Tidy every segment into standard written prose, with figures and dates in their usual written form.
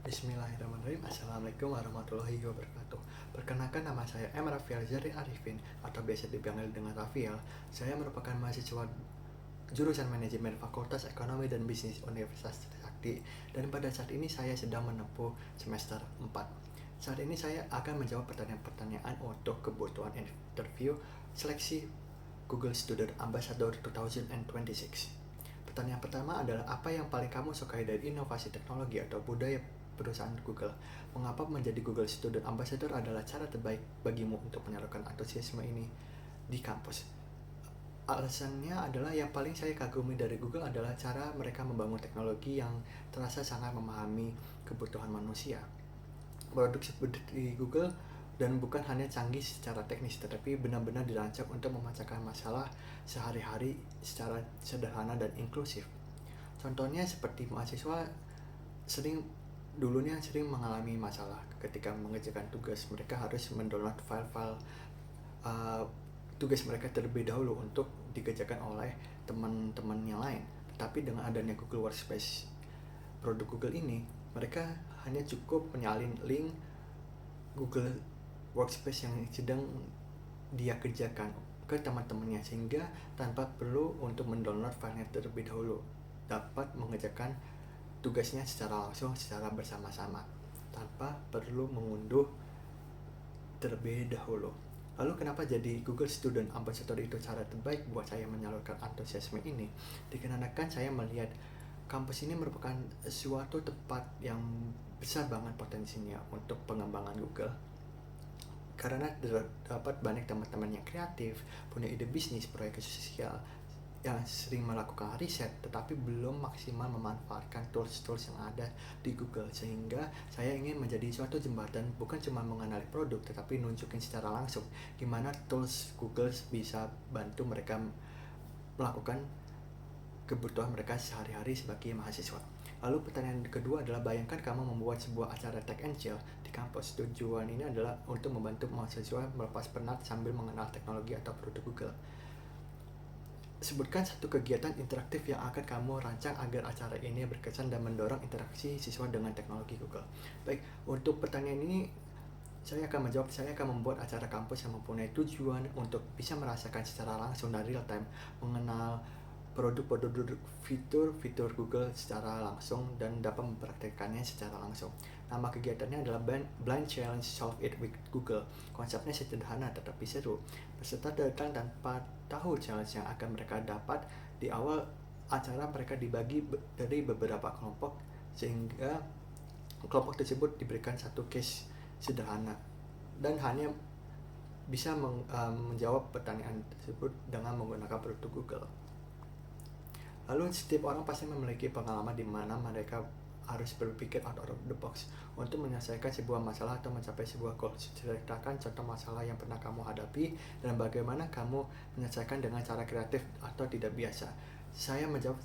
Bismillahirrahmanirrahim. Assalamualaikum warahmatullahi wabarakatuh. Perkenalkan, nama saya M. Rafiel Zari Arifin atau biasa dipanggil dengan Rafiel. Saya merupakan mahasiswa jurusan Manajemen Fakultas Ekonomi dan Bisnis Universitas Trisakti, dan pada saat ini saya sedang menempuh semester 4. Saat ini saya akan menjawab pertanyaan-pertanyaan untuk kebutuhan interview seleksi Google Student Ambassador 2026. Pertanyaan pertama adalah, apa yang paling kamu sukai dari inovasi teknologi atau budaya perusahaan Google? Mengapa menjadi Google Student Ambassador adalah cara terbaik bagimu untuk menyalurkan antusiasme ini di kampus? Alasannya adalah, yang paling saya kagumi dari Google adalah cara mereka membangun teknologi yang terasa sangat memahami kebutuhan manusia. Produk seperti Google dan bukan hanya canggih secara teknis, tetapi benar-benar dirancang untuk memecahkan masalah sehari-hari secara sederhana dan inklusif. Contohnya seperti mahasiswa dulunya sering mengalami masalah ketika mengerjakan tugas. Mereka harus mendownload file-file tugas mereka terlebih dahulu untuk dikerjakan oleh teman-teman yang lain. Tetapi dengan adanya Google Workspace, produk Google ini, mereka hanya cukup menyalin link Google Workspace yang sedang dia kerjakan ke teman-temannya, sehingga tanpa perlu untuk mendownload filenya terlebih dahulu, dapat mengerjakan tugasnya secara langsung, secara bersama-sama, tanpa perlu mengunduh terlebih dahulu. Lalu kenapa jadi Google Student Ambassador itu cara terbaik buat saya menyalurkan antusiasme ini? Dikarenakan saya melihat kampus ini merupakan suatu tempat yang besar banget potensinya untuk pengembangan Google, karena terdapat banyak teman-teman yang kreatif, punya ide bisnis, proyek sosial, yang sering melakukan riset tetapi belum maksimal memanfaatkan tools-tools yang ada di Google. Sehingga saya ingin menjadi suatu jembatan, bukan cuma mengenali produk, tetapi nunjukin secara langsung gimana tools Google bisa bantu mereka melakukan kebutuhan mereka sehari-hari sebagai mahasiswa. Lalu pertanyaan kedua adalah, bayangkan kamu membuat sebuah acara Tech and Chill di kampus. Tujuan ini adalah untuk membantu mahasiswa melepas penat sambil mengenal teknologi atau produk Google. Sebutkan satu kegiatan interaktif yang akan kamu rancang agar acara ini berkesan dan mendorong interaksi siswa dengan teknologi Google. Baik, untuk pertanyaan ini saya akan membuat acara kampus yang mempunyai tujuan untuk bisa merasakan secara langsung dan real time, mengenal produk-produk fitur Google secara langsung dan dapat mempraktikkannya secara langsung. Nama kegiatannya adalah Blind Challenge Solve It with Google. Konsepnya sederhana tetapi seru. Peserta datang tanpa tahu challenge yang akan mereka dapat. Di awal acara mereka dibagi dari beberapa kelompok, sehingga kelompok tersebut diberikan satu case sederhana dan hanya bisa menjawab pertanyaan tersebut dengan menggunakan produk Google. Lalu setiap orang pasti memiliki pengalaman di mana mereka harus berpikir out of the box untuk menyelesaikan sebuah masalah atau mencapai sebuah goal. Ceritakan contoh masalah yang pernah kamu hadapi dan bagaimana kamu menyelesaikan dengan cara kreatif atau tidak biasa.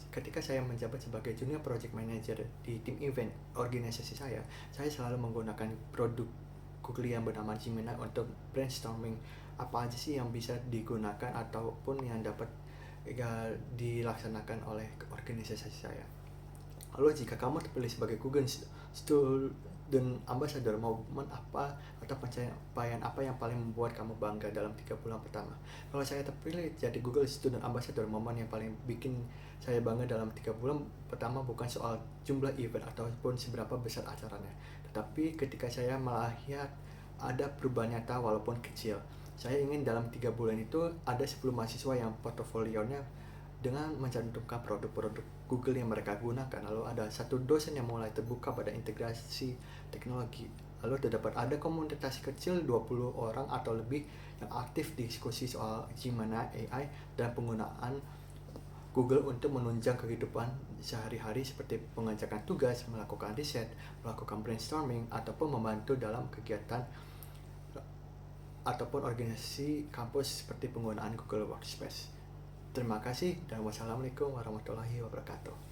Ketika saya menjabat sebagai junior project manager di tim event organisasi saya selalu menggunakan produk Google yang bernama Gemini untuk brainstorming apa aja sih yang bisa digunakan ataupun yang dapat dilaksanakan oleh organisasi saya. Lalu jika kamu terpilih sebagai Google Student Ambassador, momen apa atau pencapaian apa yang paling membuat kamu bangga dalam 3 bulan pertama? Kalau saya terpilih jadi Google Student Ambassador, momen yang paling bikin saya bangga dalam 3 bulan pertama bukan soal jumlah event ataupun seberapa besar acaranya, tetapi ketika saya melihat ada perubahan nyata walaupun kecil. Saya ingin dalam 3 bulan itu ada 10 mahasiswa yang portofolionya dengan mencantumkan produk-produk Google yang mereka gunakan. Lalu ada satu dosen yang mulai terbuka pada integrasi teknologi. Lalu terdapat ada komunitas kecil 20 orang atau lebih yang aktif diskusi soal gimana AI dan penggunaan Google untuk menunjang kehidupan sehari-hari seperti mengerjakan tugas, melakukan riset, melakukan brainstorming, ataupun membantu dalam kegiatan ataupun organisasi kampus seperti penggunaan Google Workspace. Terima kasih dan wassalamualaikum warahmatullahi wabarakatuh.